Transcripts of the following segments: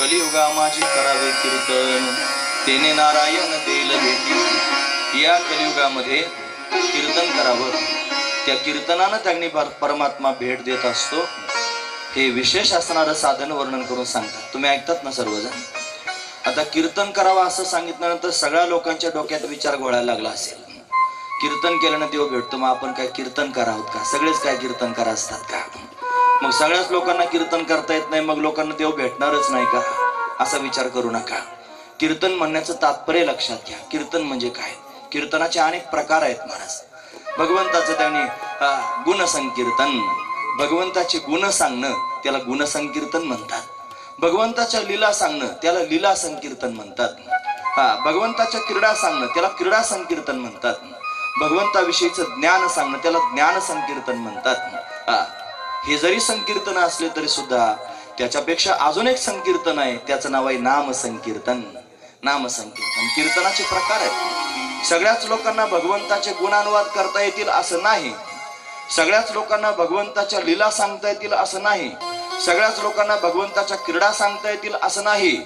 कलियुगा माझी करावे कीर्तन, तेने नारायण देल भेटी। या कलियुगामध्ये कीर्तन करावं, त्या कीर्तनानं त्यांनी परमात्मा भेट देत असतो, हे विशेष असणारं साधन वर्णन करून सांगतात। तुम्ही ऐकतात ना सर्वजण? आता कीर्तन करावं असं सांगितल्यानंतर सगळ्या लोकांच्या डोक्यात विचार घोळायला लागला असेल, कीर्तन केल्यानं देव भेटतो, मग आपण काय कीर्तन करावं का? सगळेच काय कीर्तन करा असतात का? मग सगळ्याच लोकांना कीर्तन करता येत नाही, मग लोकांना देव भेटणारच नाही का? असा विचार करू नका। कीर्तन म्हणण्याचं तात्पर्य लक्षात घ्या। कीर्तन म्हणजे काय? कीर्तनाचे अनेक प्रकार आहेत महाराज। भगवंताचं त्यांनी गुणसंकीर्तन, भगवंताचे गुण सांगणं त्याला गुणसंकीर्तन म्हणतात। भगवंताच्या लीला सांगणं त्याला लीला संकीर्तन म्हणतात। भगवंताच्या क्रीडा सांगणं त्याला क्रीडा संकीर्तन म्हणतात। भगवंताविषयीचं ज्ञान सांगणं त्याला ज्ञान संकीर्तन म्हणतात। हे जरी संकीर्तन असले तरी सुद्धा त्याच्यापेक्षा अजून एक संकीर्तन आहे, त्याचं नाव आहे नाम संकीर्तन। नाम संकीर्तन कीर्तनाचे प्रकार आहेत। सगळ्याच लोकांना भगवंताचे गुणानुवाद करता येतील असं नाही, सगळ्याच लोकांना भगवंताच्या लीला सांगता येतील असं नाही, सगळ्याच लोकांना भगवंताच्या क्रीडा सांगता येतील असं नाही,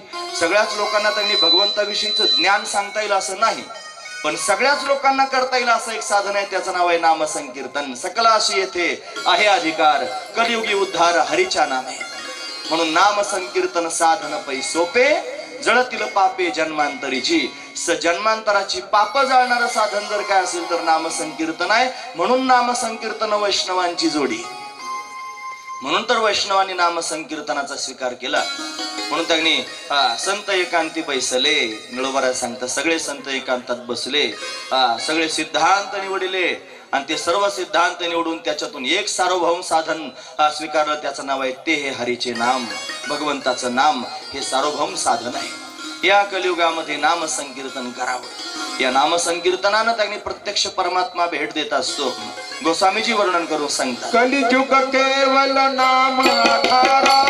सगळ्याच लोकांना त्यांनी भगवंताविषयीचं ज्ञान सांगता येईल असं नाही, पण सगळ्याच लोकांना करता येईल असं एक साधन आहे, त्याचं नाव आहे नाम संकीर्तन। सकलाशी येथे आहे अधिकार, कलियुगी उद्धार हरीच्या नामे। म्हणून नाम संकीर्तन साधन पै सोपे, जळतील पापे जन्मांतरीची। जन्मांतराची पाप जाळणारं साधन जर काय असेल तर नाम संकीर्तन आहे। म्हणून नाम संकीर्तन वैष्णवांची जोडी, म्हणून तर वैष्णवांनी नाम संकीर्तनाचा स्वीकार केला। म्हणून त्यांनी संत एकांती बैसले, निळोबारा सांगतात सगळे संत एकांतात बसले, सगळे सिद्धांत निवडले आणि ते सर्व सिद्धांत निवडून त्याच्यातून एक सार्वभौम साधन स्वीकारलं, त्याचं नाव आहे ते हे हरीचे नाम। भगवंताचं नाम हे सार्वभौम साधन आहे। या कलियुगामध्ये नाम संकीर्तन करावं, या नाम संकीर्तनानं त्यांनी प्रत्यक्ष परमात्मा भेट देत असतो। गोस्वामीजी वर्णन करून सांगतात, कलियुग केवल नाम आधारा,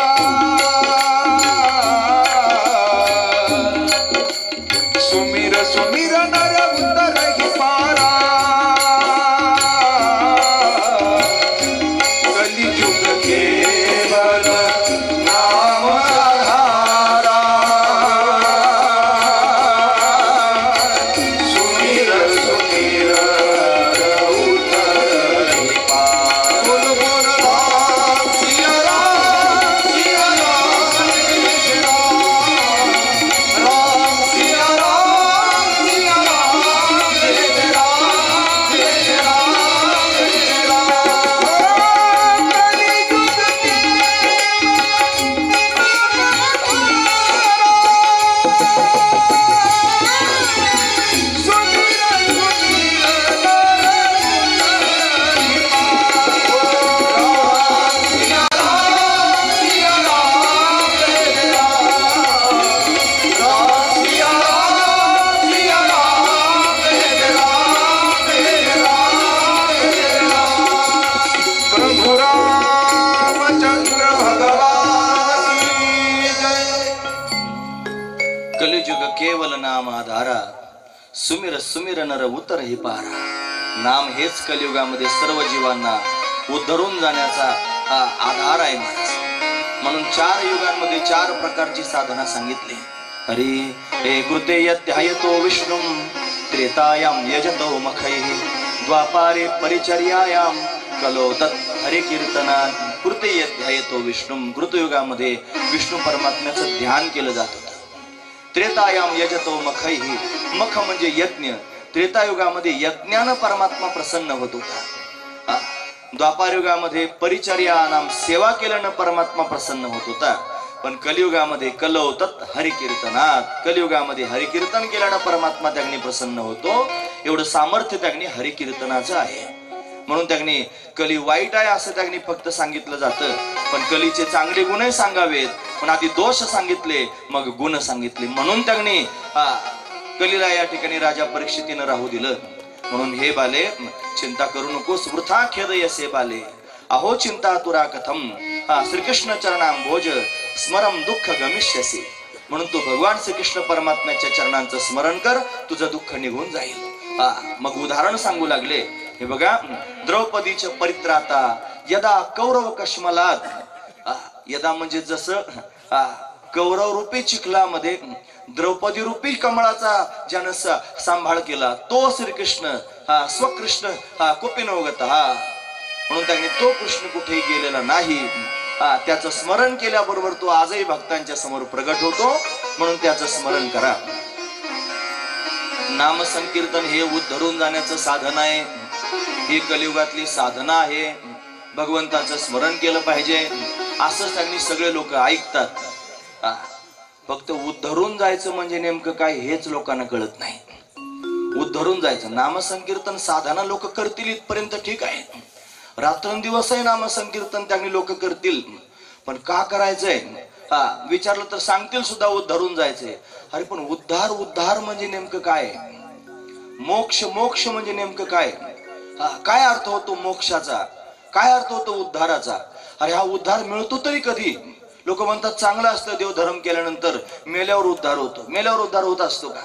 सुमिर सुमिर नर उतरहि पारा। कलियुग केवल नाम आधारा, सुमिर सुमिर नर उतरहि पारा। बोल बोल राम सिया राम, सिया राम कृष्ण राम, सिया राम, सिया राम कृष्ण राम, कृष्ण राम कृष्ण राम। कलियुग प्रभु रामचंद्र भगवान की जय। कलियुग केवल नाम आधारा, सुमिर सुमिर नर उतरहि पारा। नाम हेच कलियुगामध्ये सर्व जीवांना उद्धरून जाण्याचा आधार आहे महाराज। म्हणून 4 युगांमध्ये 4 प्रकारची साधना सांगितली। हरी हे कृते यध्यायतो विष्णुं, त्रेतायाम यजतो मखैः, द्वापारे परिचर्यायाम कलो तत् हरि कीर्तनात। कृते यध्यायतो विष्णुं, कृतयुगामध्ये विष्णू परमात्म्याचं ध्यान केलं जात होतं। त्रेतायाम यजतो मखैः, मख म्हणजे यज्ञ, त्रेतायुगामध्ये यज्ञानं परमात्मा प्रसन्न होत होता। द्वापार युगामध्ये परिचर्या नाम सेवा केल्यानं परमात्मा प्रसन्न होत होता। पण कलियुगामध्ये कलौ तत् हरिकीर्तनात, कलियुगामध्ये हरिकीर्तन केल्यानं परमात्मा त्यांनी प्रसन्न होतो। एवढं सामर्थ्य त्यांनी हरिकीर्तनाचं आहे। म्हणून त्यांनी कली वाईट आहे असं त्यांनी फक्त सांगितलं जातं, पण कलीचे चांगले गुणही सांगावेत, पण आधी दोष सांगितले मग गुण सांगितले। म्हणून त्यांनी कलीला या ठिकाणी राजा परीक्षितीनं राहू दिलं। म्हणून हे बाले चिंता करू नकोस, वृथा खेदयसे बाले, अहो चिंता तुरा कथम, श्रीकृष्ण चरणांभोज स्मरम दुःख गमिष्यसी। म्हणून तू भगवान श्रीकृष्ण परमात्म्याच्या चरणांचं स्मरण कर, तुझं दुःख निघून जाईल। मग उदाहरण सांगू लागले, हे बघा, द्रौपदीचे परित्राता यदा कौरव कश्मलात, यदा म्हणजे जसं कौरव रूपी चिखलामध्ये द्रौपदी रूपी कमळाचा ज्यानं सांभाळ केला तो श्रीकृष्ण हा स्वकृष्ण हा कुपिनोगत हा म्हणून त्यांनी तो कृष्ण कुठेही गेलेला नाही. त्याचं स्मरण केल्याबरोबर तो आजही भक्तांच्या समोर प्रगट होतो. म्हणून त्याचं स्मरण करा. नाम संकीर्तन हे उद्धरून जाण्याचं साधन आहे. ही कलियुगातली साधना आहे. भगवंताचं स्मरण केलं पाहिजे असंच त्यांनी सगळे लोक ऐकतात. फक्त उद्धरून जायचं म्हणजे नेमकं काय हेच लोकांना कळत नाही. उद्धरून जायचं नामसंकीर्तन साधना लोक करतील इथपर्यंत ठीक आहे. रात्रंदिवसही नामसंकीर्तन त्यांनी लोक करतील. पण का करायचंय विचारलं तर सांगतील सुद्धा उद्धरून जायचंय. अरे पण उद्धार उद्धार म्हणजे नेमकं काय? मोक्ष मोक्ष म्हणजे नेमकं काय? काय अर्थ होतो मोक्षाचा? काय अर्थ होतो उद्धाराचा? अरे हा उद्धार मिळतो तरी कधी? लोक म्हणतात चांगलं असतं देवधर्म केल्यानंतर मेल्यावर उद्धार होतो. मेल्यावर उद्धार होत असतो का?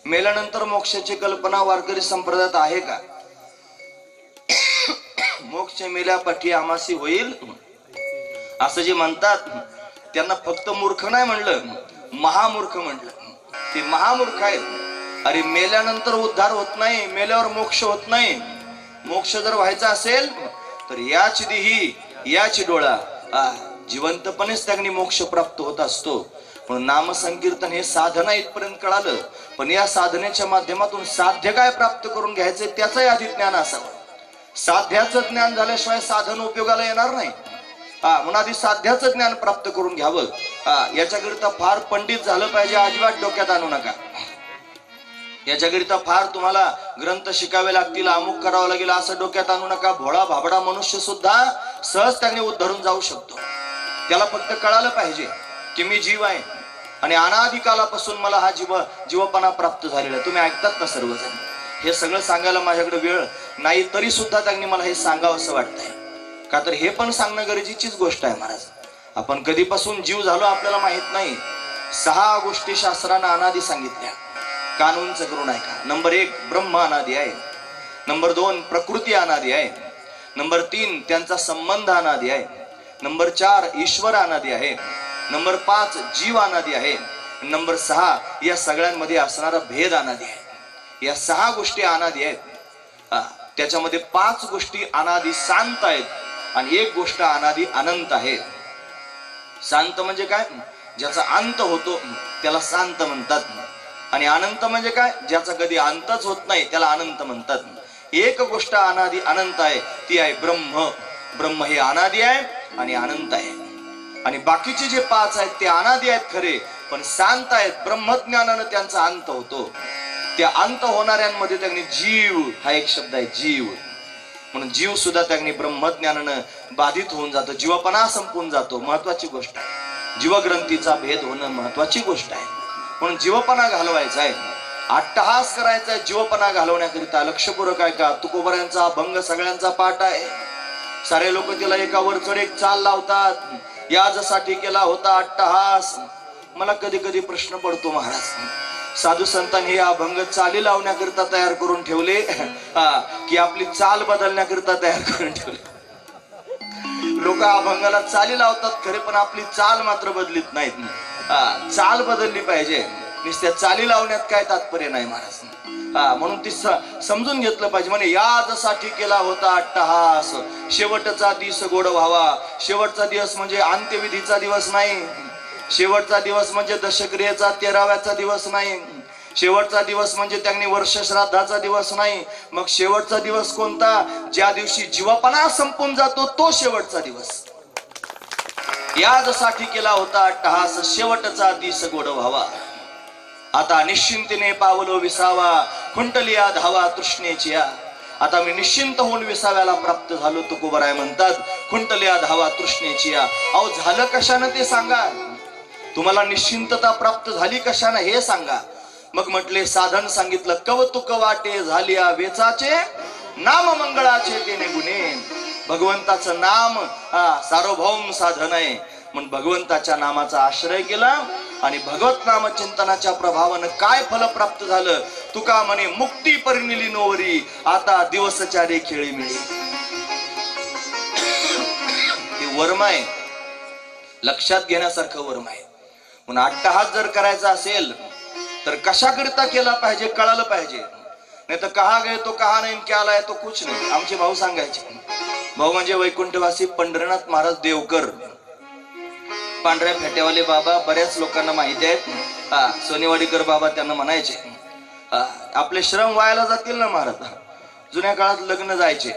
मेल्यानंतर मोक्षाची कल्पना वारकरी संप्रदायात आहे का? मोक्ष मेल्यापाठी आमासी होईल असं जे म्हणतात त्यांना फक्त मूर्ख नाही म्हणलं, महामूर्ख म्हणलं. ते महामूर्ख आहेत. अरे मेल्यानंतर उद्धार होत नाही, मेल्यावर मोक्ष होत नाही. मोक्ष जर व्हायचा असेल तर याच देही याच डोळा जिवंतपणेच त्यांनी मोक्ष प्राप्त होत असतो. पण नाम संकीर्तन हे साधना इथपर्यंत कळालं. पण या साधनेच्या माध्यमातून साध्य काय प्राप्त करून घ्यायचंय त्याचंही आधी ज्ञान असावं. साध्याचं ज्ञान झाल्याशिवाय साधन उपयोगाला येणार नाही. म्हणून आधी साध्याचं ज्ञान प्राप्त करून घ्यावं. याच्याकरिता फार पंडित झालं पाहिजे अजिबात डोक्यात आणू नका. याच्याकरिता फार तुम्हाला ग्रंथ शिकावे लागतील, अमुक करावं लागेल असं डोक्यात आणू नका. भोळा भाबडा मनुष्य सुद्धा सहज त्याने उद्धरून जाऊ शकतो. त्याला फक्त कळालं पाहिजे की मी जीव आहे आणि अनादिकालापासून मला हा जीवपणा प्राप्त झालेला आहे. तुम्ही ऐकतात ना सर्वजण? हे सगळं सांगायला माझ्याकडे वेळ नाही तरी सुद्धा त्यांनी मला हे सांगावं असं वाटतंय. का तर हे पण सांगणं गरजेचीच गोष्ट आहे महाराज. आपण कधीपासून जीव झालो आपल्याला माहित नाही. 6 गोष्टी शास्त्रानं अनादी सांगितल्या. कानूनचं करून ऐका. नंबर 1 ब्रह्म अनादी आहे. नंबर 2 प्रकृती अनादी आहे. नंबर 3 त्यांचा संबंध अनादी आहे. नंबर 4 ईश्वर अनादी आहे. नंबर 5 जीव अनादी आहे. नंबर 6 या सगळ्यांमध्ये असणारा भेद अनादी आहे. या 6 गोष्टी अनादी आहेत. त्याच्यामध्ये 5 गोष्टी अनादी शांत आहेत आणि 1 गोष्ट अनादी अनंत आहे. शांत म्हणजे काय? ज्याचा अंत होतो त्याला शांत म्हणतात. आणि अनंत म्हणजे काय? ज्याचा कधी अंतच होत नाही त्याला अनंत म्हणतात. 1 गोष्ट अनादी अनंत आहे ती आहे ब्रह्म. ब्रह्म हे अनादी आहे आणि अनंत आहे. आणि बाकीचे जे 5 आहेत ते अनादी आहेत खरे पण शांत आहेत. ब्रह्मज्ञानानं त्यांचा अंत होतो. त्या अंत होणाऱ्यांमध्ये त्यांनी जीव हा एक शब्द आहे जीव. म्हणून जीव सुद्धा त्यांनी ब्रह्मज्ञानानं बाधित होऊन जातो. जीवपणा संपून जातो. महत्वाची गोष्ट आहे. जीवग्रंथीचा भेद होणं महत्वाची गोष्ट आहे. म्हणून जीवपणा घालवायचा आहे. अट्टहास करायचा आहे. जीवपणा घालवण्याकरिता लक्षपूर्वक आहे का? तुकोबऱ्यांचा अभंग सगळ्यांचा पाठ आहे. सारे लोक तिला एका वरचढ एक चाल लावतात. याजसाठी केला होता अट्टहास. मला कधी कधी प्रश्न पडतो महाराज, साधू संतांनी हे अभंग चाली लावण्याकरिता तयार करून ठेवले की आपली चाल बदलण्याकरिता तयार करून ठेवले? लोक अभंगाला चाली लावतात खरे पण आपली चाल मात्र बदलीत नाहीत. चाल बदलली पाहिजे. नुसत्या चाली लावण्यात काय तात्पर्य नाही महाराज. म्हणून ती समजून घेतलं पाहिजे. म्हणे याजसाठी केला होता अट्टहास. शेवटचा दिवस गोड व्हावा. शेवटचा दिवस म्हणजे अंत्यविधीचा दिवस नाही. शेवटचा दिवस म्हणजे दशक्रियेचा 13व्याचा दिवस नाही. शेवटचा दिवस म्हणजे त्यांनी वर्ष श्राद्धाचा दिवस नाही. मग शेवटचा दिवस कोणता? ज्या दिवशी जीवपणा संपून जातो तो शेवटचा दिवस. याजसाठी केला होता अट्टहास. शेवटचा दिवस गोड व्हावा. आता निश्चिंतीने पावलो विसावा. खुंटलिया धावा तृष्णेची. आता मी निश्चिंत होऊन विसाव्याला प्राप्त झालो. तुकोबराय म्हणतात खुंटलिया धावा तृष्णेची. अहो झालं कशानं ते सांगा. तुम्हाला निश्चिंतता प्राप्त झाली कशानं हे सांगा. मग म्हटले साधन सांगितलं. कवतुक वाटे झालिया वेचाचे. नाम मंगळाचे तेने गुणे. भगवंताचं नाम सार्वभौम साधन आहे. म्हणून भगवंताच्या नामाचा आश्रय केला आणि भगवत नाम चिंतनाच्या प्रभावानं काय फल प्राप्त झालं? तुका म्हणे मुक्ती परिनिली नोवरी. आता दिवसच्या रे खेळी मिळी. हे वर्म आहे. लक्षात घेण्यासारखं वर्म आहे. म्हणून अट्टहास जर करायचा असेल तर कशाकरिता केला पाहिजे कळालं पाहिजे. नाही तर कहा गए तो कहा नाही, क्या लाय तो कुछ नाही. आमचे भाऊ सांगायचे. भाऊ म्हणजे वैकुंठवासी पंढरीनाथ महाराज देवकर, पांढऱ्या फेट्यावाले बाबा. बऱ्याच लोकांना माहिती आहेत. सोनेवाडीकर बाबा त्यांना म्हणायचे. आपले श्रम वायाला जातील ना महाराज. जुन्या काळात लग्न जायचे,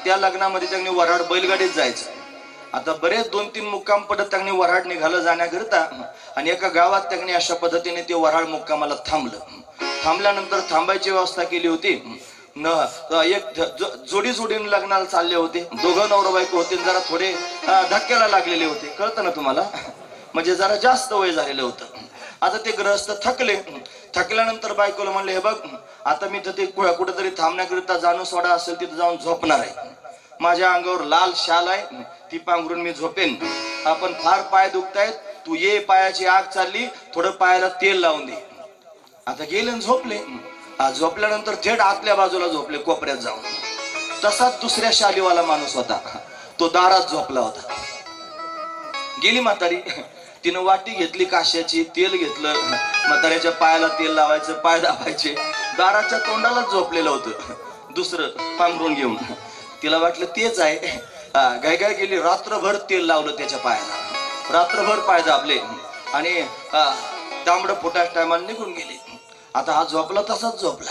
त्या लग्नामध्ये त्यांनी वऱ्हाड बैलगाडीत जायचं. आता बरेच 2-3 मुक्काम पडत त्यांनी वऱ्हाड निघालं जाण्याकरिता, आणि एका गावात त्यांनी अशा पद्धतीने ते वऱ्हाड मुक्कामाला थांबलं. थांबल्यानंतर थांबायची व्यवस्था केली होती. एक जोडीने लग्नाला चालले होते. दोघं नवरा बायको होते. जरा थोडे धक्क्याला लागलेले होते. कळतं ना तुम्हाला, म्हणजे जरा जास्त वय झालेलं होतं. आता ते ग्रहस्थ थकले. थकल्यानंतर बायकोला म्हणले, हे बघ आता मी तिथे कुठेतरी थांबण्याकरिता जाणू सोडा असेल तिथे जाऊन झोपणार आहे. माझ्या अंगावर लाल शाल आहे, ती पांघरून मी झोपेन. आपण फार पाय दुखतायत, तू ये, पायाची आग चालली, थोडं पायाला तेल लावून दे. आता गेले आणि झोपले. झोपल्यानंतर थेट आतल्या बाजूला झोपले, कोपऱ्यात जाऊन. तसाच दुसऱ्या शालीवाला माणूस होता, तो दारात झोपला होता. गेली म्हातारी, तिनं वाटी घेतली काश्याची, तेल घेतलं, म्हाताऱ्याच्या पायाला तेल लावायचं, पाय दाबायचे. दाराच्या तोंडालाच झोपलेलं होतं दुसरं पांघरून घेऊन. तिला वाटलं तेच आहे. गाय गेली, रात्रभर तेल लावलं त्याच्या पायाला, रात्रभर पाय दाबले आणि तांबडं फुटाच टायमाला निघून गेले. आता हा झोपला तसाच झोपला,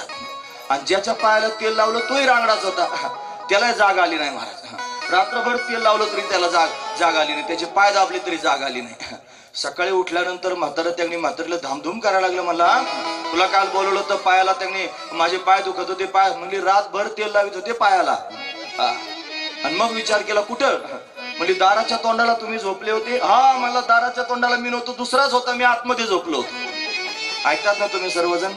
आणि ज्याच्या पायाला तेल लावलं तोही रांगडाच होता. त्याला जाग आली नाही महाराज. रात्रभर तेल लावलं तरी त्याला जाग आली नाही, त्याचे पाय दाबले तरी जाग आली नाही. सकाळी उठल्यानंतर त्यांनी म्हातारीला धामधूम करायला लागलं. मला तुला काल बोलवलं होतं पायाला, त्यांनी माझे पाय दुखत होते, पाय म्हणजे रातभर तेल लावित होते पायाला. आणि मग विचार केला कुठं, म्हणजे दाराच्या तोंडाला तुम्ही झोपले होते. हा, मला दाराच्या तोंडाला मी नव्हतो, दुसराच होता, मी आतमध्ये झोपलो होतो. ऐकतात ना तुम्ही सर्वजण.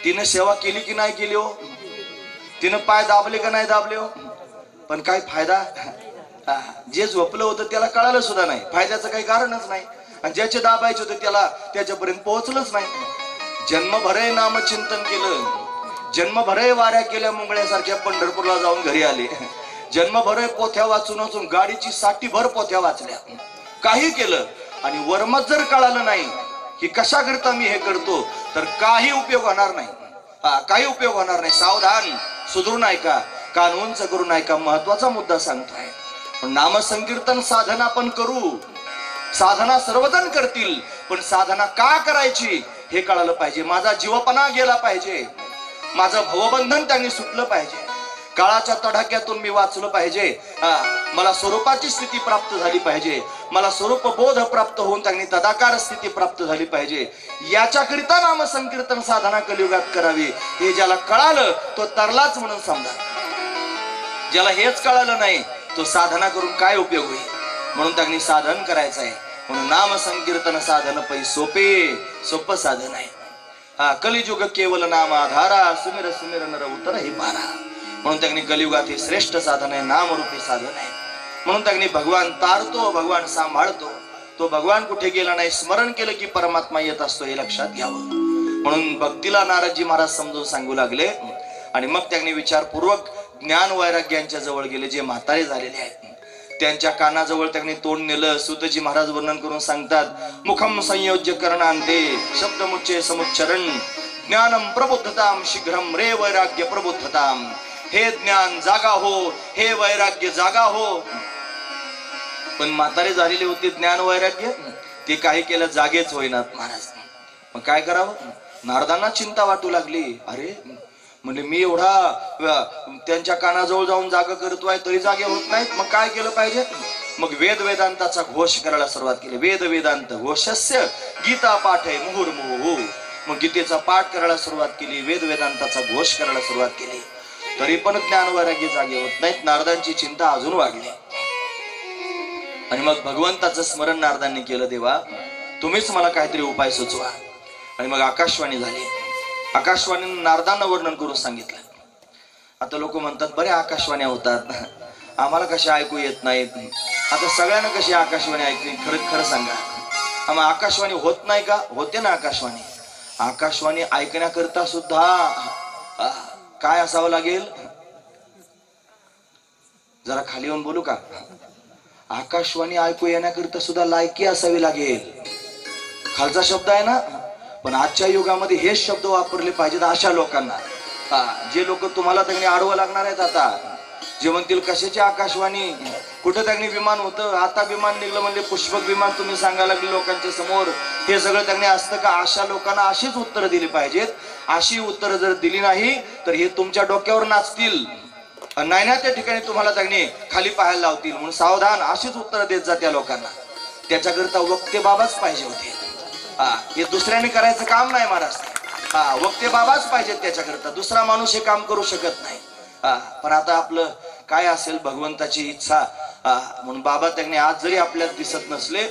तिने सेवा केली की नाही केली हो, तिनं पाय दाबले का नाही दाबले हो, पण काय फायदा. जे झोपलं होतं त्याला कळालं सुद्धा नाही, फायद्याचं काही कारणच नाही. आणि ज्याचे दाबायचे होते त्याला त्याच्यापर्यंत पोहोचलंच नाही. जन्मभरे नामचिंतन केलं, जन्मभरे वाऱ्या केल्या मुंगळ्यासारख्या पंढरपूरला जाऊन घरी आले. जन्मभरे पोथ्या वाचून गाडीची साठी भर पोथ्या वाचल्या, काही केलं, आणि वर्मच जर कळालं नाही की कशाकरिता मी हे करतो, तर काही उपयोग होणार नाही. काही उपयोग होणार नाही. सावधान, सुधरून ऐका, कान उंच करून ऐका. महत्वाचा मुद्दा सांगतोय. पण नामसंकीर्तन साधना आपण करू, साधना सर्वजण करतील, पण साधना का करायची हे कळालं पाहिजे. माझा जीवपणा गेला पाहिजे, माझं भवबंधन त्यांनी सुटलं पाहिजे, काळाच्या तडाख्यातून मी वाचलं पाहिजे. मला स्वरूपाची स्थिती प्राप्त झाली पाहिजे, मला स्वरूप बोध प्राप्त होऊन त्यांनी तदाकार स्थिती प्राप्त झाली पाहिजे. याच्याकरिता नामसंकीर्तन साधना कलियुगात करावी. हे ज्याला कळालं तो तरलाच म्हणून समजा. ज्याला हेच कळालं नाही तो साधना करून काय उपयोग होईल. म्हणून त्यांनी साधन करायचं आहे. म्हणून नामसंकीर्तन साधन पै सोपं साधन आहे. कलियुग केवल नाम आधारा, सुमिर सुमिर नर उतर हे पारा. म्हणून त्यांनी कलियुगात हे श्रेष्ठ साधन आहे, नामरूपी साधन आहे. म्हणून त्यांनी भगवान तारतो, भगवान सांभाळतो. तो भगवान कुठे गेला नाही, स्मरण केलं की परमात्मा येत असतो, हे लक्षात घ्यावं. म्हणून भक्तीला नारदजी महाराज समजून सांगू लागले. आणि मग त्यांनी विचारपूर्वक ज्ञान वैराग्यांच्या जवळ गेले. जे म्हातारे झालेले आहेत त्यांच्या कानाजवळ त्यांनी तोंड नेलं. सुतजी महाराज वर्णन करून सांगतात, मुखम संयोज्य करणांते शब्दमुच्चे समुच्चरण ज्ञानम प्रबुद्धताम शीघ्रम रे वैराग्य प्रबुद्धताम. हे ज्ञान जागा हो, हे वैराग्य जागा हो. पण म्हातारे झालेले होते ज्ञान वैराग्य, ते काही केलं जागेच होईनात महाराज. मग काय करावं. नारदांना चिंता वाटू लागली. अरे म्हणजे मी एवढा त्यांच्या कानाजवळ जाऊन जागा करतोय तरी जागे होत नाहीत, मग काय केलं पाहिजे. मग वेद वेदांताचा घोष करायला सुरुवात केली. वेद वेदांत घोषस्य गीता पाठ आहे मुहुर्मुहु. मग गीतेचा पाठ करायला सुरुवात केली, वेद वेदांताचा घोष करायला सुरुवात केली, तरी पण ज्ञान वैराग्य जागे होत नाहीत. नारदांची चिंता अजून वाढली. आणि मग भगवंताचं स्मरण नारदांनी केलं, देवा तुम्हीच मला काहीतरी उपाय सुचवा. आणि मग आकाशवाणी झाली. आकाशवाणीने नारदांना वर्णन करून सांगितलं. आता लोक म्हणतात बरे आकाशवाण्या होतात, आम्हाला कशा ऐकू येत नाहीत. आता सगळ्यांना कशी आकाशवाणी ऐकली, खरं सांगा. आम्हाला आकाशवाणी होत नाही का. होते ना आकाशवाणी. आकाशवाणी ऐकण्याकरता सुद्धा काय असावं लागेल. जरा खाली येऊन बोलू का. आकाशवाणी ऐकू येण्याकरिता सुद्धा लायकी असावी लागेल. खालचा शब्द आहे ना, पण आजच्या युगामध्ये हेच शब्द वापरले पाहिजेत अशा लोकांना. जे लोक तुम्हाला त्यांनी आडवं लागणार आहेत आता, जे म्हणतील कशाची आकाशवाणी, कुठं त्यांनी विमान होतं, आता विमान निघलं म्हणजे पुष्पक विमान तुम्ही सांगायला लागले लोकांच्या समोर, हे सगळं त्यांनी असतं का? अशा लोकांना अशीच उत्तरं दिली पाहिजेत. अशी उत्तरं जर दिली नाही तर हे तुमच्या डोक्यावर नाचतील, नाही ना त्या ठिकाणी तुम्हाला त्यांनी खाली पाहायला लावतील. म्हणून सावधान, अशीच उत्तरं देत जा त्या लोकांना. त्याच्याकरता वक्ते बाबाच पाहिजे होते. हे दुसऱ्याने करायचं काम नाही महाराज. वक्ते बाबाच पाहिजेत त्याच्याकरता, दुसरा माणूस हे काम करू शकत नाही. पण आता आपलं काय असेल, भगवंताची इच्छा. म्हणून बाबा त्यांनी आज जरी आपल्याला दिसत नसले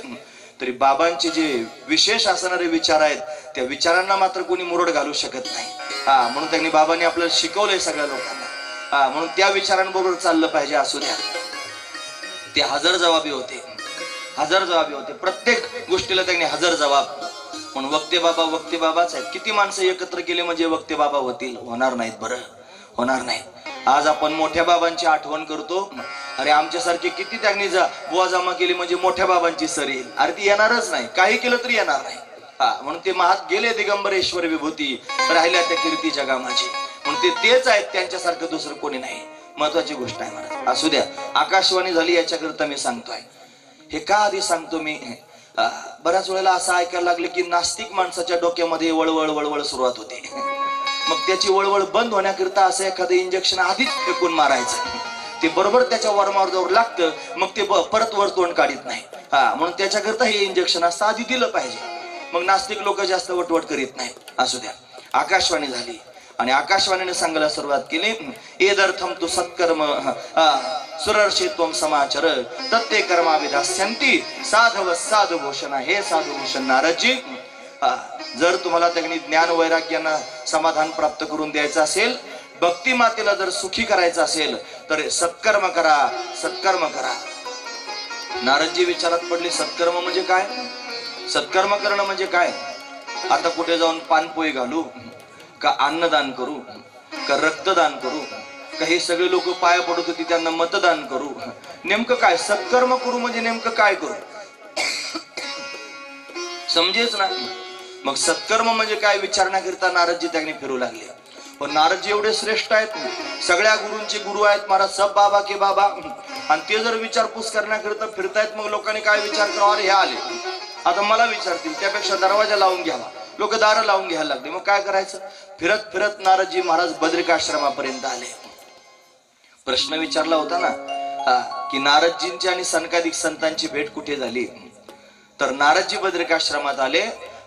तरी बाबांचे जे विशेष असणारे विचार आहेत त्या विचारांना मात्र कोणी मुरड घालू शकत नाही. म्हणून त्यांनी बाबांनी आपल्याला शिकवलंय सगळ्या लोकांना. म्हणून त्या विचारांबरोबर चाललं पाहिजे. असू द्या, ते हजर जबाबी होते, हजर जबाबी होते. प्रत्येक गोष्टीला त्यांनी हजर जबाब. म्हणून वक्ते बाबाच आहेत. किती माणसं एकत्र केले म्हणजे वक्ते बाबा होतील? होणार नाहीत. बरं, होणार नाही. आज आपण मोठ्या बाबांची आठवण करतो. अरे आमच्यासारखे किती त्यांनी बुवा जमा केली म्हणजे मोठ्या बाबांची सर येईल. अरे ती येणारच नाही, काही केलं तरी येणार नाही. म्हणून ते महात गेले दिगंबरेश्वर विभूती, राहिल्या त्या कीर्ती जगा माझी. म्हणून ते तेच आहेत, त्यांच्यासारखं दुसरं कोणी नाही. महत्वाची गोष्ट आहे महाराज. असू द्या, आकाशवाणी झाली याच्याकरता मी सांगतोय. हे का आधी सांगतो मी? बऱ्याच वेळेला असं ऐकायला लागले की नास्तिक माणसाच्या डोक्यामध्ये वळवळ वळवळ सुरुवात होते. मग त्याची वळवळ बंद होण्याकरता असं एखादं इंजेक्शन आधीच फेकून मारायचं. ते बरोबर त्याच्या वर्मावर जाऊन लागतं, मग ते परत वर तोंड काढीत नाही. म्हणून त्याच्याकरता हे इंजेक्शन असं आधी दिलं पाहिजे. मग नास्तिक लोक जास्त वटवट करीत नाही. असू द्या, आकाशवाणी झाली आणि आकाशवाणीने सांगायला सुरुवात केली. एदर्थम तू सत्कर्म सुरर्षित्वम समाचर तत्ते कर्मा विधास्यन्ति साधव साधू भूषण. हे साधू भूषण नारदजी, जर तुम्हाला त्यांनी ज्ञान वैराग्यानं समाधान प्राप्त करून द्यायचं असेल, भक्ती मातेला जर सुखी करायचं असेल तर सत्कर्म करा, सत्कर्म करा. नारदजी विचारात पडले, सत्कर्म म्हणजे काय? सत्कर्म करणं म्हणजे काय? आता कुठे जाऊन पानपोई घालू का, अन्नदान करू का, रक्तदान करू का, हे सगळे लोक पाया पडत होती त्यांना मतदान करू? नेमकं काय सत्कर्म करू म्हणजे नेमकं काय करू? समजेच ना. मग सत्कर्म म्हणजे काय विचारण्याकरिता नारदजी त्यांनी फिरू लागले. पण नारदजी एवढे श्रेष्ठ आहेत, सगळ्या गुरूंचे गुरु आहेत महाराज, सब बाबा के बाबा. आणि ते जर विचारपूस करण्याकरिता फिरतायत, मग लोकांनी काय विचार करावा? अरे हे आले, आता मला विचारतील, त्यापेक्षा दरवाजा लावून घ्यावा. लोक दारं लावून घ्यायला लागले. मग काय करायचं? फिरत फिरत नारदजी महाराज बद्रिकाश्रमापर्यंत आले. प्रश्न विचारला होता ना की नारदजींची आणि सनकादिक संतांची भेट कुठे झाली? तर नारदजी बद्रिकाश्रमात आले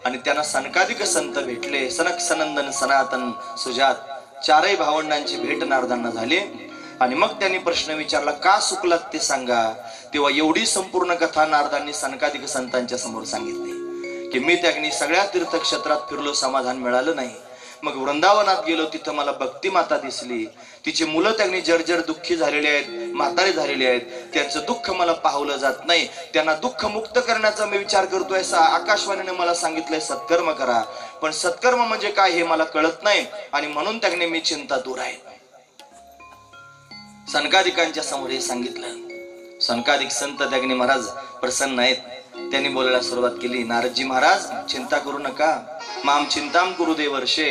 आणि त्यांना सनकादिक संत भेटले. सनक सनंदन सनातन सुजात चारही भावंडांची भेट नारदांना झाली. आणि मग त्यांनी प्रश्न विचारला, का सुकलात ते सांगा. तेव्हा एवढी संपूर्ण कथा नारदांनी सनकादिक संतांच्या समोर सांगितली की मी त्यांनी सगळ्या तीर्थक्षेत्रात फिरलो, समाधान मिळालं नाही. मग वृंदावनात गेलो, तिथं मला भक्ती माता दिसली. तिची मुलं त्यांनी जर्जर दुःखी झालेली आहेत, म्हातारे झालेली आहेत. त्यांचं दुःख मला पाहवलं जात नाही. त्यांना दुःख मुक्त करण्याचा मी विचार करतोय. आकाशवाणीने मला सांगितलंय सत्कर्म करा, पण सत्कर्म म्हणजे काय हे मला कळत नाही. आणि म्हणून त्यांनी मी चिंता दूर आहे. सनकादिकांच्या समोर हे सांगितलं. सनकादिक संत त्यांनी महाराज प्रसन्न आहेत. त्यांनी बोलायला सुरुवात केली, नारदजी महाराज चिंता करू नका. माम चिंताम कुरु देवर्षे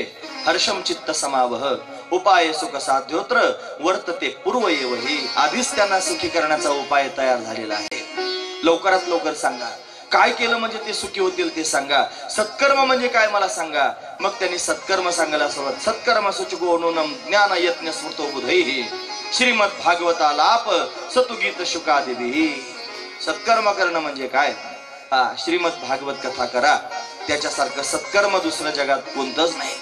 हर्षम चित्त समावह उपाय सुख साध्योत्र वर्तते पूर्व येवही. आधीच त्यांना सुखी करण्याचा उपाय तयार झालेला आहे. लवकरात लवकर सांगा, काय केलं म्हणजे ते सुखी होतील ते सांगा. सत्कर्म म्हणजे काय मला सांगा. मग त्यांनी सत्कर्म सांगायला सुरुवात. सत्कर्म सुचगो नूनम ज्ञान यज्ञ स्मृतो बुधैहि श्रीमद भागवता लाप सतुगीत शुकादेवी. सत्कर्म करणं म्हणजे काय? श्रीमद भागवत कथा करा. त्याच्यासारखं सत्कर्म दुसरं जगात कोणतंच नाही.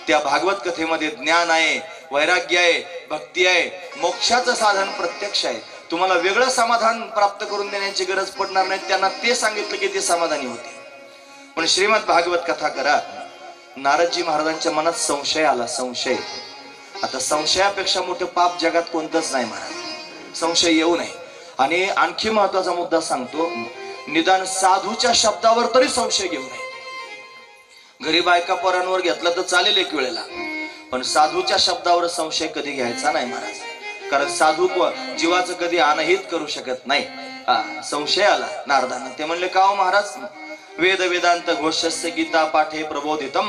त्या भागवत कथेमध्ये ज्ञान आहे, वैराग्य आहे, भक्ती आहे, मोक्षाचं साधन प्रत्यक्ष आहे. तुम्हाला वेगळं समाधान प्राप्त करून देण्याची गरज पडणार नाही. त्यांना ते सांगितलं की ते समाधानी होते. पण श्रीमद भागवत कथा करा. नारदजी महाराजांच्या मनात संशय आला. संशय, आता संशयापेक्षा मोठं पाप जगात कोणतंच नाही महाराज. संशय येऊ नये. आणि आणखी महत्वाचा मुद्दा सांगतो, निदान साधूच्या शब्दावर तरी संशय घेऊ नये. घरी बायका पोरांवर घेतला तर चालेल एक वेळेला, पण साधूच्या शब्दावर संशय कधी घ्यायचा नाही महाराज. कारण साधू जीवाचं कधी अनहित करू शकत नाही. संशय आला नारदांना. ते म्हणले, का हो महाराज, वेद वेदांत घोषस्य गीता पाठे प्रबोधितम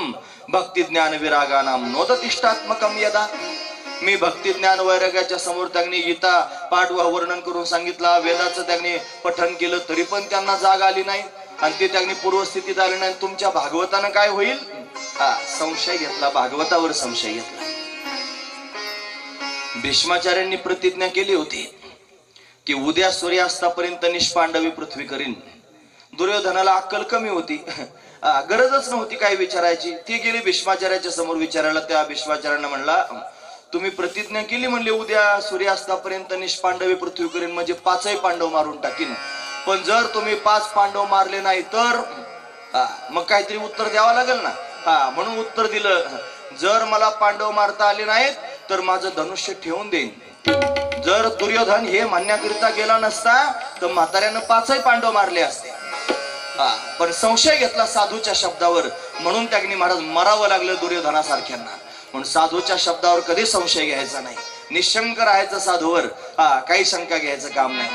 भक्ती ज्ञान विरागानाम नोदतिष्ठात्मकम यदा. मी भक्ती ज्ञान वैराग्याच्या समोर त्यांनी गीता पाठ व वर्णन करून सांगितला, वेदाचं त्यांनी पठन केलं तरी पण त्यांना जाग आली नाही आणि ते त्यांनी पूर्वस्थितीत आले नाही. तुमच्या भागवतानं काय होईल? संशय घेतला, भागवतावर संशय घेतला. भीष्माचार्यांनी प्रतिज्ञा केली होती की उद्या सूर्यास्तापर्यंत निष्पांडवी पृथ्वी करीन. दुर्योधनाला अक्कल कमी होती, गरजच नव्हती काय विचारायची. ती गेली भीष्माचार्याच्या समोर विचारायला. त्या भीष्माचार्यांना म्हणला, तुम्ही प्रतिज्ञा केली म्हणले उद्या सूर्यास्तापर्यंत निष्पांडवी पृथ्वी करीन, म्हणजे 5 पांडव मारून टाकीन. पण जर तुम्ही 5 पांडव मारले नाही तर मग काहीतरी उत्तर द्यावं लागेल ना. म्हणून उत्तर दिलं, जर मला पांडव मारता आले नाहीत तर माझं धनुष्य ठेवून देईन. जर दुर्योधन हे म्हणण्याकरिता गेला नसता तर म्हाताऱ्यानं 5 पांडव मारले असते. पण संशय घेतला साधूच्या शब्दावर, म्हणून त्यांनी महाराज मरावं लागलं दुर्योधनासारख्यांना. म्हणून साधूच्या शब्दावर कधी संशय घ्यायचा नाही, निशंक राहायचं साधूवर. काही शंका घ्यायचं काम नाही.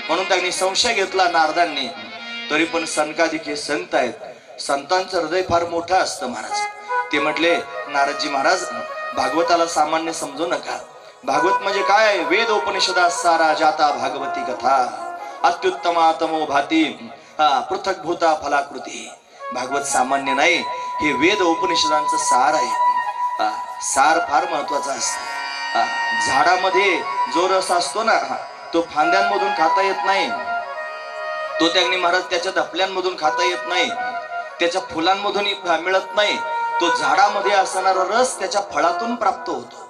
म्हणून त्यांनी संशय घेतला नारदांनी. तरी पण सनकादिक हे संत आहेत, संतांचं हृदय फार मोठं असतं महाराज. ते म्हटले, नारदजी महाराज भागवताला सामान्य समजू नका. भागवत म्हणजे काय? वेद उपनिषदा सारा जाता भागवती कथा अत्युत्तमा तमो भाती पृथक भूता फलाकृती. भागवत सामान्य नाही, हे वेद उपनिषदांचं सार आहे. सार फार महत्वाचा असतो. झाडामध्ये जो रस असतो ना, तो फांद्यांमधून खाता येत नाही. तो त्यांनी महाराज त्याच्या धपल्यांमधून खाता येत नाही, त्याच्या फुलांमधून मिळत नाही. तो झाडामध्ये असणारा रस त्याच्या फळातून प्राप्त होतो.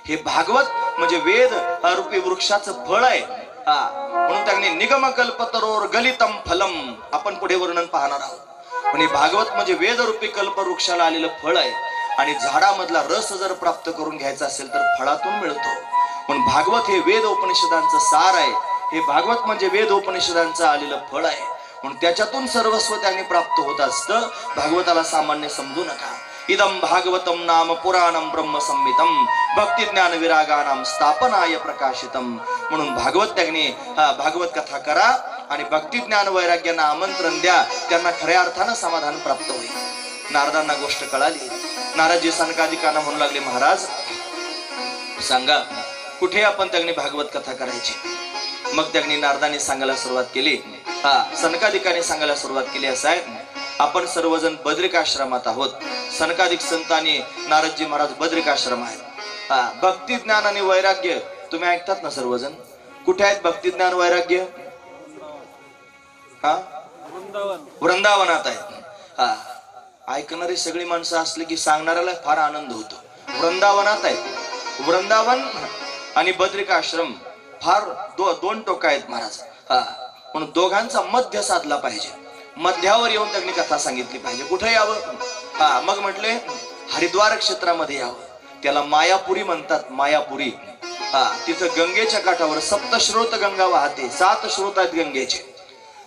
हे भागवत म्हणजे वेद रूपी वृक्षाचं फळ आहे. म्हणून त्यांनी निगमकल्पतरोर गलितम फलम आपण पुढे वर्णन पाहणार आहोत. पण हे भागवत म्हणजे वेद रूपी कल्पवृक्षाला आलेलं फळ आहे. आणि झाडामधला रस जर प्राप्त करून घ्यायचा असेल तर फळातून मिळतो. म्हणून भागवत हे वेद उपनिषदांचं सार आहे. हे भागवत म्हणजे वेद उपनिषदांचं आलेलं फळ आहे. म्हणून त्याच्यातून सर्वस्व त्यांनी प्राप्त होत असतं. भागवताला सामान्य समजू नका. इदम भागवतम नाम पुराणम ब्रह्म संहितम भक्ती ज्ञान विरागानाम स्थापनाय प्रकाशितम. म्हणून भागवत त्यांनी भागवत कथा करा आणि भक्ती ज्ञान वैराग्यांना आमंत्रण द्या, त्यांना खऱ्या अर्थानं समाधान प्राप्त होईल. नारदांना गोष्ट कळाली. नारदजी सनकादिकांना म्हणू लागले, महाराज सांगा कुठे आपण त्यांनी भागवत कथा करायची. मग त्यांनी नारदांनी सांगायला सुरुवात केली. सनकादिकांनी सांगायला सुरुवात केली, असं आहे आपण सर्वजण बद्रिकाश्रमात आहोत. सनकादिक संतांनी नारदजी महाराज बद्रिकाश्रम आहेत. भक्ती ज्ञान आणि वैराग्य तुम्ही ऐकतात ना सर्वजण. कुठे आहेत भक्ती ज्ञान वैराग्य? वृंदावनात आहेत. ऐकणारी सगळी माणसं असली की सांगणाऱ्याला फार आनंद होतो. वृंदावनात आहेत. वृंदावन आणि बद्रिकाश्रम फार दोन टोक आहेत महाराज. म्हणून दोघांचा मध्य साधला पाहिजे. मध्यावर येऊन त्यांनी कथा सांगितली पाहिजे. कुठे यावं? मग म्हटले हरिद्वार क्षेत्रामध्ये यावं. त्याला मायापुरी म्हणतात. मायापुरी. तिथं गंगेच्या काठावर सप्तश्रोत गंगा वाहते. 7 स्रोत आहेत गंगेचे.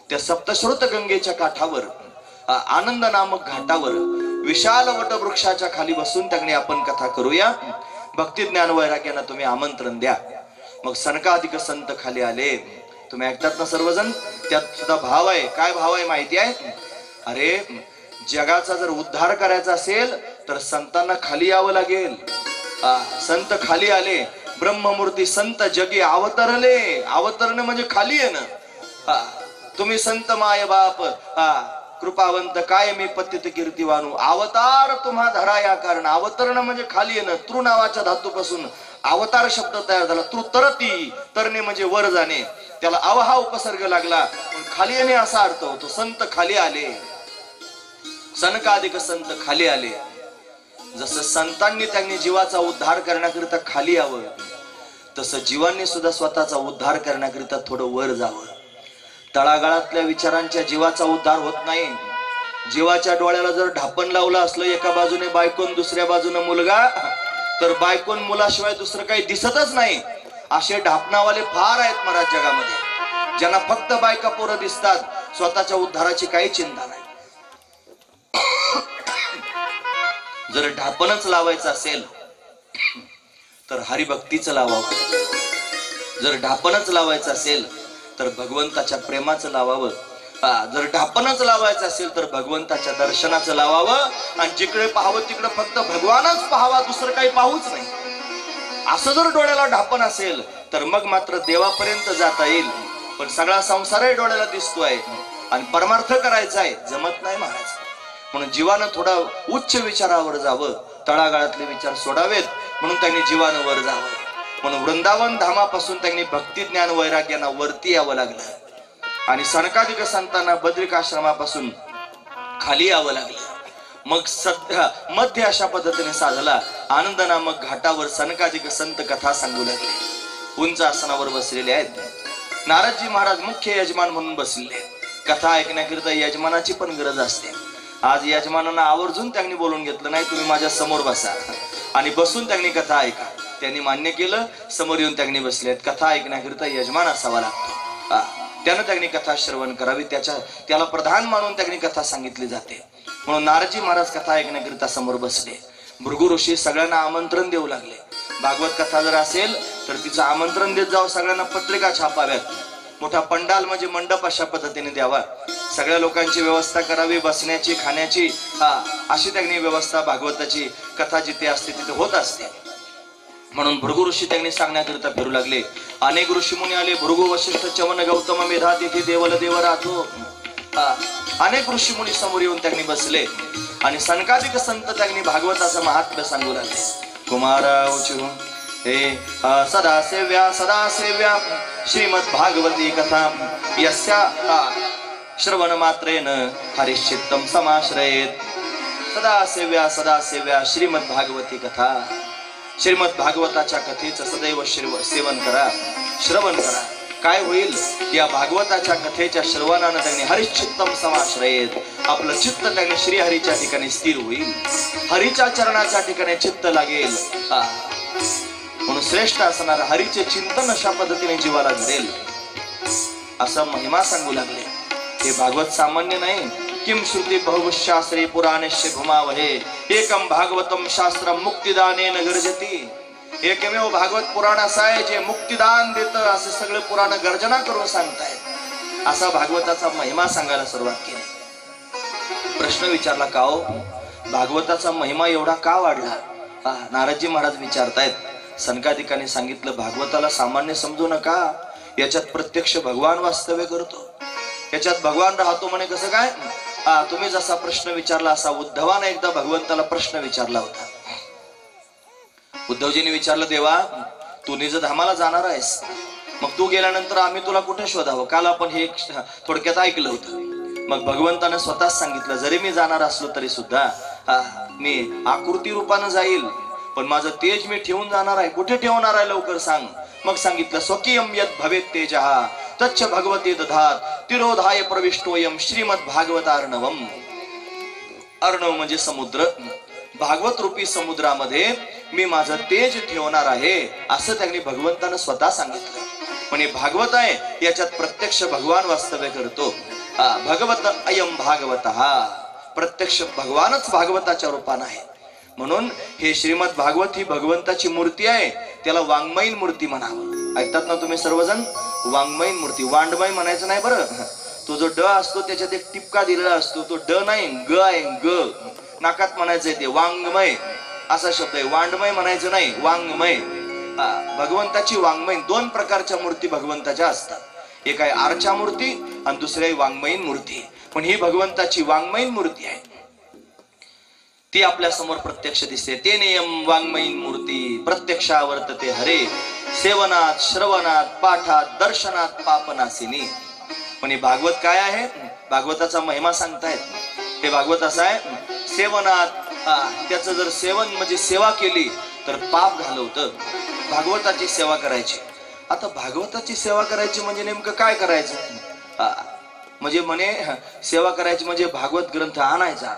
त्या सप्तश्रोत गंगेच्या काठावर आनंद नामक घाटावर विशाल वटवृक्षाच्या खाली बसून त्यांनी आपण कथा करूया. भक्ती ज्ञान वैराग्यांना तुम्ही आमंत्रण द्या. मग सनकादिक संत खाली आले. तुम्ही ऐकतात ना सर्वजण. त्यात सुद्धा भाव आहे. काय भाव आहे माहिती आहे? अरे जगाचा जर उद्धार करायचा असेल तर संतांना खाली यावं लागेल. संत खाली आले. ब्रह्ममूर्ती संत जगी अवतरले. अवतरणे म्हणजे खाली येणं. तुम्ही संत माय बाप कृपावंत काय मी पतित कीर्तिवानू अवतार तुम्हा धरा या कारण. अवतरण म्हणजे खाली येणं. तृ नावाच्या धातूपासून अवतार शब्द तयार झाला. तृ तरती, तरणे म्हणजे वर जाणे. त्याला अवहा उपसर्ग लागला. खाली येणे असा अर्थ होतो. संत खाली आले. सनकादिक संत खाली आले. जसं संतांनी त्यांनी जीवाचा उद्धार करण्याकरिता खाली यावं, तसं जीवांनी सुद्धा स्वतःचा उद्धार करण्याकरिता थोडं वर जावं. तळागाळातल्या विचारांच्या जीवाचा उद्धार होत नाही. जीवाच्या डोळ्याला जर ढापण लावलं असलं, एका बाजूने बायकोन दुसऱ्या बाजूने मुलगा, तर बायकोन मुलाशिवाय दुसरं काही दिसतच नाही. असे ढापणावाले फार आहेत महाराज जगामध्ये, ज्यांना फक्त बायका पोरं दिसतात. स्वतःच्या उद्धाराची काही चिंता नाही. जर ढापणच लावायचं असेल तर हरिभक्तीचं लावावं. जर ढापणच लावायचं असेल तर भगवंताच्या प्रेमाचं लावावं. जर ढापणच लावायचं असेल तर भगवंताच्या दर्शनाचं लावावं आणि जिकडे पाहावं तिकडे फक्त भगवानच पाहावा, दुसरं काही पाहूच नाही. असं जर डोळ्याला ढापण असेल तर मग मात्र देवापर्यंत जाता येईल. पण सगळा संसारही डोळ्याला दिसतोय आणि परमार्थ करायचा आहे, जमत नाही महाराज. म्हणून जीवानं थोडा उच्च विचारावर जावं, तळागाळातले विचार सोडावेत. म्हणून त्यांनी जीवानं वर जावं. म्हणून वृंदावन धामापासून त्यांनी भक्ती ज्ञान वैराग्यानं वरती यावं लागलं आणि सनकादिक संतांना बद्रिकाश्रमापासून खाली यावं लागलं. मग सध्या मध्य अशा पद्धतीने साधला. आनंद नामक घाटावर सनकादिक संत कथा सांगू लागले. उंच आसनावर बसलेले आहेत. नारदजी महाराज मुख्य यजमान म्हणून बसलेले आहेत. कथा ऐकण्याकरिता यजमानाची पण गरज असते. आज यजमानांना आवर्जून त्यांनी बोलून घेतलं, नाही तुम्ही माझ्या समोर बसा आणि बसून त्यांनी कथा ऐका. त्यांनी मान्य केलं. समोर येऊन त्यांनी बसले आहेत. कथा ऐकण्याकरिता यजमान असावा लागतो. त्यानं त्यांनी कथा श्रवण करावी. त्याला प्रधान मानून त्यांनी कथा सांगितली जाते. म्हणून नारदजी महाराज कथा ऐकण्याकरिता समोर बसले. भृगु ऋषी सगळ्यांना आमंत्रण देऊ लागले. भागवत कथा जर असेल तर तिचं आमंत्रण देत जावं. सगळ्यांना पत्रिका छापाव्यात. मोठा पंडाल म्हणजे मंडप अशा पद्धतीने द्यावा. सगळ्या लोकांची व्यवस्था करावी, बसण्याची, खाण्याची, अशी त्यांनी व्यवस्था भागवताची कथा जिथे असते तिथे होत असते. म्हणून भृगु ऋषी त्यांनी सांगण्याकरिता फिरू लागले. अनेक ऋषीमुनी आले. भृगु वशिष्ठ चवन गौतम मेधा तिथे देवल देव राहतो. अनेक ऋषीमुनी समोर येऊन त्यांनी बसले आणि सनकादिक संत त्यांनी भागवताचं महात्म्य सांगू लागले. कुमाराऊचू हे सदासेव्या सदासेव्या श्रीमद भागवती कथा यस्या श्रवण मात्रेन हरिश्चित्तम समाश्रयेत. सदासेव्या सदासेव्या श्रीमद भागवती कथा. श्रीमद भागवताच्या कथेचं सदैव सेवन करा, श्रवण करा. काय होईल? या भागवताच्या कथेच्या श्रवणानं त्यांनी हरिश्चित्तम समाश्रयेत. आपलं चित्त त्यांनी श्रीहरीच्या ठिकाणी स्थिर होईल. हरीच्या चरणाच्या ठिकाणी चित्त लागेल. म्हणून श्रेष्ठ असणार हरीचे चिंतन अशा पद्धतीने जीवाला घडेल. असा महिमा सांगू लागले. हे भागवत सामान्य नाही. किम श्रुती बहुशास्त्री पुराणेश्य भूमावहे एकम भागवतम शास्त्रम मुक्तिदानेन गर्जती. एकमेव भागवत पुराण असं आहे जे मुक्तिदान देतं. असे सगळे पुराण गर्जना करून सांगतायत. असा भागवताचा महिमा सांगायला सुरुवात केली. प्रश्न विचारला, का हो भागवताचा महिमा एवढा का वाढला? नारदजी महाराज विचारतायत. सनकादिकांनी सांगितलं, भागवताला सामान्य समजू नका. याच्यात प्रत्यक्ष भगवान वास्तव्य करतो. याच्यात भगवान राहतो. म्हणे कसं काय? तुम्ही जसा प्रश्न विचारला असा उद्धवानं एकदा भगवंताला प्रश्न विचारला होता. उद्धवजीने विचारलं, देवा तू निजधामाला जाणार आहेस, मग तू गेल्यानंतर आम्ही तुला कुठे शोधावं? काल आपण हे थोडक्यात ऐकलं होतं. मग भगवंतानं स्वतःच सांगितलं, जरी मी जाणार असलो तरी सुद्धा मी आकृती रूपानं जाईल, पण माझं तेज मी ठेवून जाणार आहे. कुठे ठेवणार आहे लवकर सांग. मग सांगितलं, स्वकीयम यत् भवेत् तेजः तच्च भगवते दधात तिरोधाय प्रविष्टोयम श्रीमद भागवतार्णवम. अर्णव म्हणजे समुद्र. भागवत रूपी समुद्रामध्ये मी माझं तेज ठेवणार आहे असं त्यांनी भगवंतानं स्वतः सांगितलं. पण हे भागवत आहे, याच्यात प्रत्यक्ष भगवान वास्तव्य करतो. भगवत अयम भागवतः. प्रत्यक्ष भगवानच भागवताच्या रूपानं आहे. म्हणून हे श्रीमद भागवत ही भगवंताची मूर्ती आहे. त्याला वाङ्मयीन मूर्ती म्हणावं. ऐकतात ना तुम्ही सर्वजण? वाङ्मयीन मूर्ती. वाङ्मय म्हणायचं नाही बरं. तो जो ड असतो त्याच्यात एक टिपका दिलेला असतो. तो ड नाही, ग आहे. ग नाकात म्हणायचंय ते. वाङ्मय असा शब्द आहे. वाङ्मय म्हणायचं नाही, वाङ्मय. भगवंताची वाङ्मयीन. दोन प्रकारच्या मूर्ती भगवंताच्या असतात. एक आहे आरच्या मूर्ती आणि दुसरी आहे वाङ्मयीन मूर्ती. पण ही भगवंताची वाङ्मयीन मूर्ती आहे. ती आपल्या समोर प्रत्यक्ष दिसते. ते नियम वाङ्मयीन मूर्ती प्रत्यक्षावर्तते हरे सेवनात श्रवणात पाठात दर्शनात पापनासिनी. पण हे भागवत काय आहे? भागवताचा महिमा सांगतायत. हे भागवत असं आहे, सेवनात त्याचं जर सेवन म्हणजे सेवा केली तर पाप घालवतं. भागवताची सेवा करायची. आता भागवताची सेवा करायची म्हणजे नेमकं काय करायचं? म्हणजे म्हणे सेवा करायची म्हणजे भागवत ग्रंथ आणायचा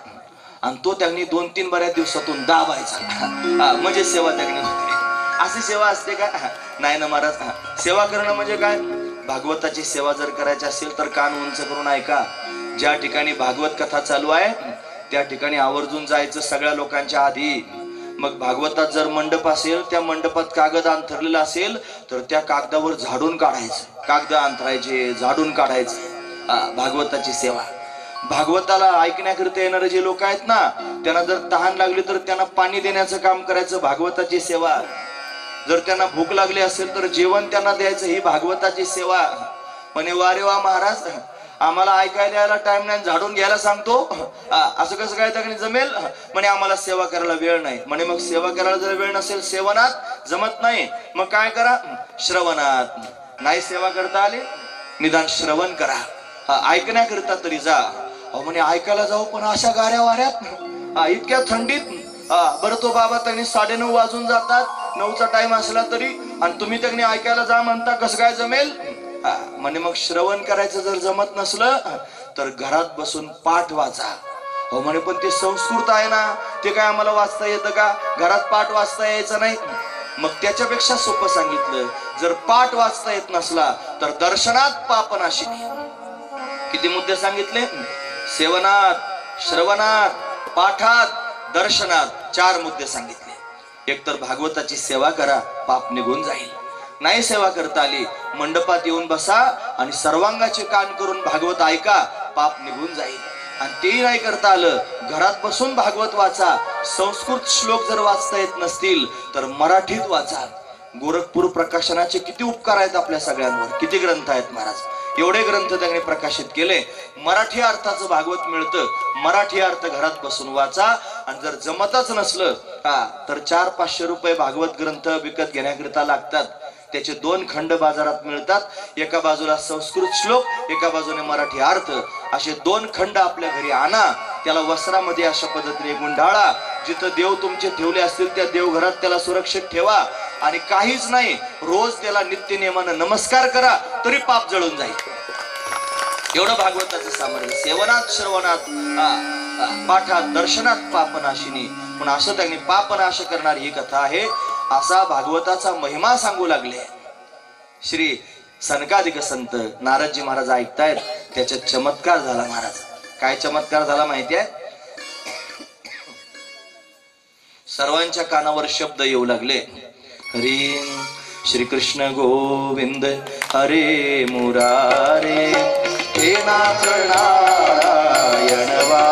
आणि तो त्यांनी 2-3 बऱ्याच दिवसातून दाबायचा म्हणजे सेवा त्यांनी होते. अशी सेवा असते का? नाही ना महाराज. सेवा करणं म्हणजे काय? भागवताची सेवा जर करायची असेल तर कान उंच करून ऐका. ज्या ठिकाणी भागवत कथा चालू आहे त्या ठिकाणी आवर्जून जायचं सगळ्या लोकांच्या आधी. मग भागवतात जर मंडप असेल, त्या मंडपात कागद अंथरलेला असेल तर त्या कागदावर झाडून काढायचं. कागद अंथरायचे, झाडून काढायचे. भागवताची सेवा. भागवताला ऐकण्याकरिता येणारे जे लोक आहेत ना, त्यांना जर तहान लागली तर त्यांना पाणी देण्याचं काम करायचं, भागवताची सेवा. जर त्यांना भूक लागली असेल तर जेवण त्यांना द्यायचं, ही भागवताची सेवा. म्हणे वा रे वा महाराज, आम्हाला ऐकायला यायला टाइम नाही, झाडून घ्यायला सांगतो, असं कसं काय तरी जमेल? म्हणे आम्हाला सेवा करायला वेळ नाही. म्हणे मग सेवा करायला जर वेळ नसेल, सेवनात जमत नाही, मग काय करा? श्रवणात. नाही सेवा करता आली, निदान श्रवण करा, ऐकण्याकरिता तरी जा. अहो म्हणे ऐकायला जाऊ, पण अशा गाऱ्या वाऱ्यात, इतक्या थंडीत. बरं तो बाबा त्यांनी 9:30 वाजून जातात, 9चा टाइम असला तरी, आणि तुम्ही त्यांनी ऐकायला जा म्हणता, कसं काय जमेल? म्हणे मग श्रवण करायचं जर जमत नसलं तर घरात बसून पाठ वाचा. हो म्हणे पण ते संस्कृत आहे ना, ते काय आम्हाला वाचता येतं का? घरात पाठ वाचता यायचं नाही. मग त्याच्यापेक्षा सोपं सांगितलं, जर पाठ वाचता येत नसला तर दर्शनात पापनाशिनी. किती मुद्दे सांगितले? सेवनात, श्रवणात, पाठात, दर्शनात 4 मुद्दे सांगितले. एक तर भागवताची सेवा करा, पाप निघून जाईल. नाही सेवा करता आली, मंडपात येऊन बसा आणि सर्वांगाचे कान करून भागवत ऐका, पाप निघून जाईल. आणि तेही नाही करता आलं, घरात बसून भागवत वाचा. संस्कृत श्लोक जर वाचता येत नसतील तर मराठीत वाचा. गोरखपूर प्रकाशनाचे किती उपकार आहेत आपल्या सगळ्यांवर, किती ग्रंथ आहेत महाराज, एवढे ग्रंथ त्यांनी प्रकाशित केले. मराठी अर्थाचं भागवत मिळतं, मराठी अर्थ घरात बसून वाचा. आणि जर जमतच नसलं तर 400-500 रुपये भागवत ग्रंथ विकत घेण्याकरिता लागतात. त्याचे 2 खंड बाजारात मिळतात, एका बाजूला संस्कृत श्लोक, एका बाजूने मराठी अर्थ. असे 2 खंड आपल्या घरी आणा, त्याला वस्त्रामध्ये अशा पद्धतीने गुंडाळा. जिथं देव तुमचे ठेवले असतील त्या देवघरात त्याला सुरक्षित ठेवा. आणि काहीच नाही, रोज त्याला नित्य नियमानं नमस्कार करा, तरी पाप जळून जाईल. एवढं भागवताचं सामर्थ्य. सेवनात, श्रवणात, पाठात, दर्शनात पापनाशिनी. पण असं त्यांनी पापनाश करणारी ही कथा आहे. असा भागवताचा महिमा सांगू लागले श्री सनकादिक संत नारदजी महाराज ऐकतायत. त्याच्यात चमत्कार झाला महाराज. काय चमत्कार झाला माहिती आहे? सर्वांच्या कानावर शब्द येऊ लागले, हरी श्रीकृष्ण गोविंद हरे मुरारे, हे नाथ नारायण वा